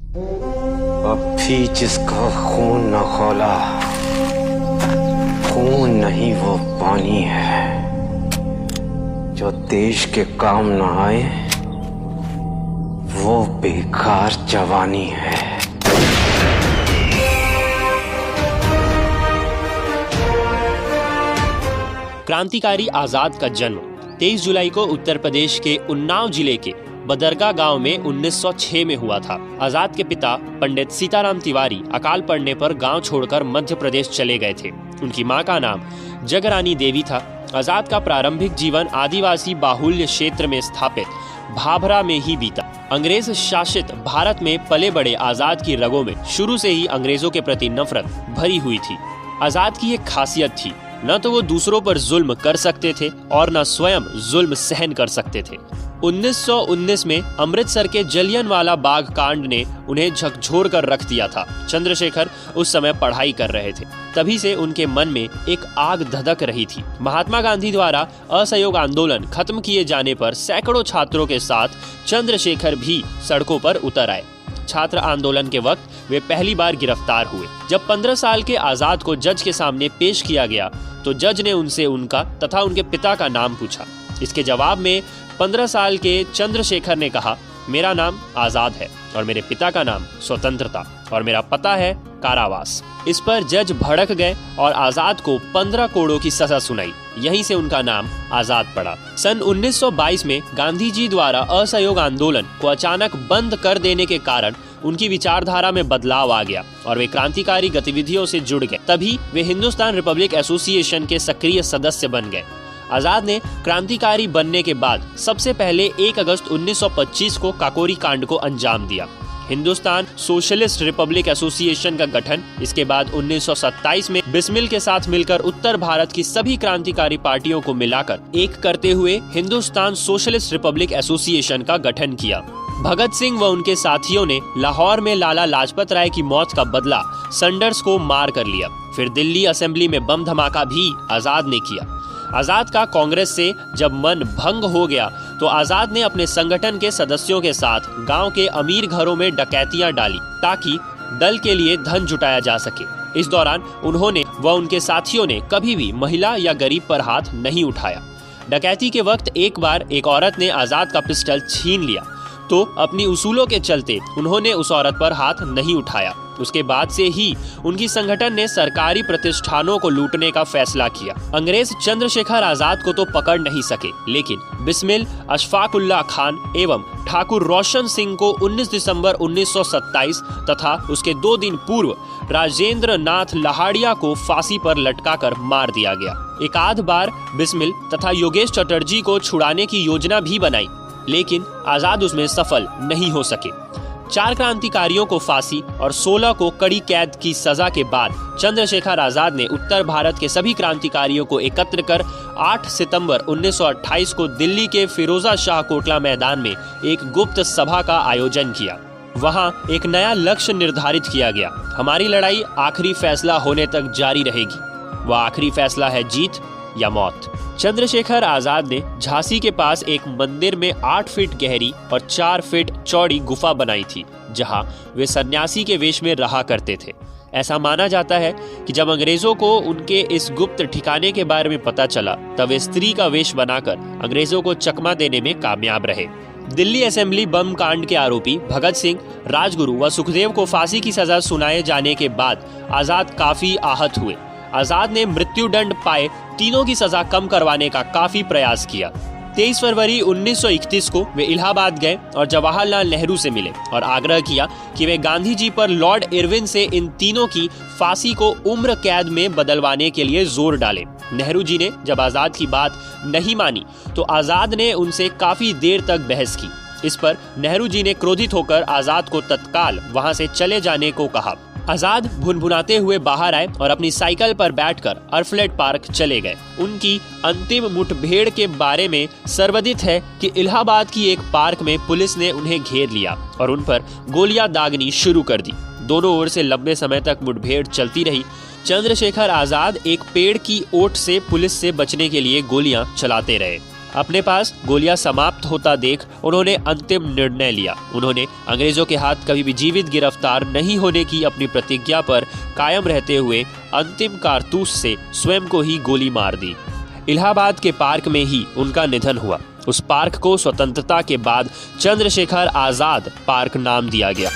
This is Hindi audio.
अब भी जिसका खून न खौला, खून नहीं वो पानी है। जो देश के काम न आए वो बेकार जवानी है। क्रांतिकारी आजाद का जन्म 23 जुलाई को उत्तर प्रदेश के उन्नाव जिले के बदरगा गांव में 1906 में हुआ था। आजाद के पिता पंडित सीताराम तिवारी अकाल पड़ने पर गांव छोड़कर मध्य प्रदेश चले गए थे। उनकी मां का नाम जगरानी देवी था। आजाद का प्रारंभिक जीवन आदिवासी बाहुल्य क्षेत्र में स्थापित भाभरा में ही बीता। अंग्रेज शासित भारत में पले बड़े आजाद की रगों में शुरू से ही अंग्रेजों के प्रति नफरत भरी हुई थी। आजाद की एक खासियत थी, न तो वो दूसरों पर जुल्म कर सकते थे और न स्वयं जुल्म सहन कर सकते थे। 1919 में अमृतसर के जलियांवाला बाग कांड ने उन्हें झकझोर कर रख दिया था। चंद्रशेखर उस समय पढ़ाई कर रहे थे। तभी से उनके मन में एक आग धधक रही थी। महात्मा गांधी द्वारा असहयोग आंदोलन खत्म किए जाने पर सैकड़ों छात्रों के साथ चंद्रशेखर भी सड़कों पर उतर आए। छात्र आंदोलन के वक्त वे पहली बार गिरफ्तार हुए। जब 15 साल के आजाद को जज के सामने पेश किया गया तो जज ने उनसे उनका तथा उनके पिता का नाम पूछा। इसके जवाब में 15 साल के चंद्रशेखर ने कहा, मेरा नाम आजाद है और मेरे पिता का नाम स्वतंत्रता और मेरा पता है कारावास। इस पर जज भड़क गए और आजाद को 15 कोड़ों की सजा सुनाई। यहीं से उनका नाम आजाद पड़ा। सन 1922 में गांधी जी द्वारा असहयोग आंदोलन को अचानक बंद कर देने के कारण उनकी विचारधारा में बदलाव आ गया और वे क्रांतिकारी गतिविधियों से जुड़ गए। तभी वे हिंदुस्तान रिपब्लिक एसोसिएशन के सक्रिय सदस्य बन गए। आजाद ने क्रांतिकारी बनने के बाद सबसे पहले 1 अगस्त 1925 को काकोरी कांड को अंजाम दिया। हिंदुस्तान सोशलिस्ट रिपब्लिक एसोसिएशन का गठन, इसके बाद 1927 में बिस्मिल के साथ मिलकर उत्तर भारत की सभी क्रांतिकारी पार्टियों को मिलाकर एक करते हुए हिंदुस्तान सोशलिस्ट रिपब्लिक एसोसिएशन का गठन किया। भगत सिंह व उनके साथियों ने लाहौर में लाला लाजपत राय की मौत का बदला सैंडर्स को मार कर लिया। फिर दिल्ली असेंबली में बम धमाका भी आजाद ने किया। आजाद का कांग्रेस से जब मन भंग हो गया तो आजाद ने अपने संगठन के सदस्यों के साथ गांव के अमीर घरों में डकैतियां डाली ताकि दल के लिए धन जुटाया जा सके। इस दौरान उन्होंने व उनके साथियों ने कभी भी महिला या गरीब पर हाथ नहीं उठाया। डकैती के वक्त एक बार एक औरत ने आजाद का पिस्टल छीन लिया तो अपनी उसूलों के चलते उन्होंने उस औरत पर हाथ नहीं उठाया। उसके बाद से ही उनकी संगठन ने सरकारी प्रतिष्ठानों को लूटने का फैसला किया। अंग्रेज चंद्रशेखर आजाद को तो पकड़ नहीं सके, लेकिन बिस्मिल, अशफाकुल्लाह खान एवं ठाकुर रोशन सिंह को 19 दिसंबर 1927 तथा उसके 2 दिन पूर्व राजेंद्र नाथ लाहाड़िया को फांसी पर लटकाकर मार दिया गया। एक आध बार बिस्मिल तथा योगेश चटर्जी को छुड़ाने की योजना भी बनाई, लेकिन आजाद उसमें सफल नहीं हो सके। 4 क्रांतिकारियों को फांसी और 16 को कड़ी कैद की सजा के बाद चंद्रशेखर आजाद ने उत्तर भारत के सभी क्रांतिकारियों को एकत्र कर 8 सितंबर 1928 को दिल्ली के फिरोजा शाह कोटला मैदान में एक गुप्त सभा का आयोजन किया। वहां एक नया लक्ष्य निर्धारित किया गया। हमारी लड़ाई आखिरी फैसला होने तक जारी रहेगी। वह आखिरी फैसला है जीत या मौत। चंद्रशेखर आजाद ने झांसी के पास एक मंदिर में 8 फीट गहरी और 4 फीट चौड़ी गुफा बनाई थी, जहां वे सन्यासी के वेश में रहा करते थे। ऐसा माना जाता है कि जब अंग्रेजों को उनके इस गुप्त ठिकाने के बारे में पता चला तब वे स्त्री का वेश बनाकर अंग्रेजों को चकमा देने में कामयाब रहे। दिल्ली असेंबली बम कांड के आरोपी भगत सिंह, राजगुरु व सुखदेव को फांसी की सजा सुनाए जाने के बाद आजाद काफी आहत हुए। आजाद ने मृत्युदंड पाए तीनों की सजा कम करवाने का काफी प्रयास किया। 23 फरवरी 1931 को वे इलाहाबाद गए और जवाहरलाल नेहरू से मिले और आग्रह किया कि वे गांधी जी पर लॉर्ड इरविन से इन तीनों की फांसी को उम्र कैद में बदलवाने के लिए जोर डाले। नेहरू जी ने जब आजाद की बात नहीं मानी तो आजाद ने उनसे काफी देर तक बहस की। इस पर नेहरू जी ने क्रोधित होकर आजाद को तत्काल वहां से चले जाने को कहा। आजाद भुनभुनाते हुए बाहर आए और अपनी साइकिल पर बैठकर अर्फलेट पार्क चले गए। उनकी अंतिम मुठभेड़ के बारे में सर्वविदित है कि इलाहाबाद की एक पार्क में पुलिस ने उन्हें घेर लिया और उन पर गोलियां दागनी शुरू कर दी। दोनों ओर से लंबे समय तक मुठभेड़ चलती रही। चंद्रशेखर आजाद एक पेड़ की ओट से पुलिस से बचने के लिए गोलियां चलाते रहे। अपने पास गोलियां समाप्त होता देख उन्होंने अंतिम निर्णय लिया। उन्होंने अंग्रेजों के हाथ कभी भी जीवित गिरफ्तार नहीं होने की अपनी प्रतिज्ञा पर कायम रहते हुए अंतिम कारतूस से स्वयं को ही गोली मार दी। इलाहाबाद के पार्क में ही उनका निधन हुआ। उस पार्क को स्वतंत्रता के बाद चंद्रशेखर आजाद पार्क नाम दिया गया।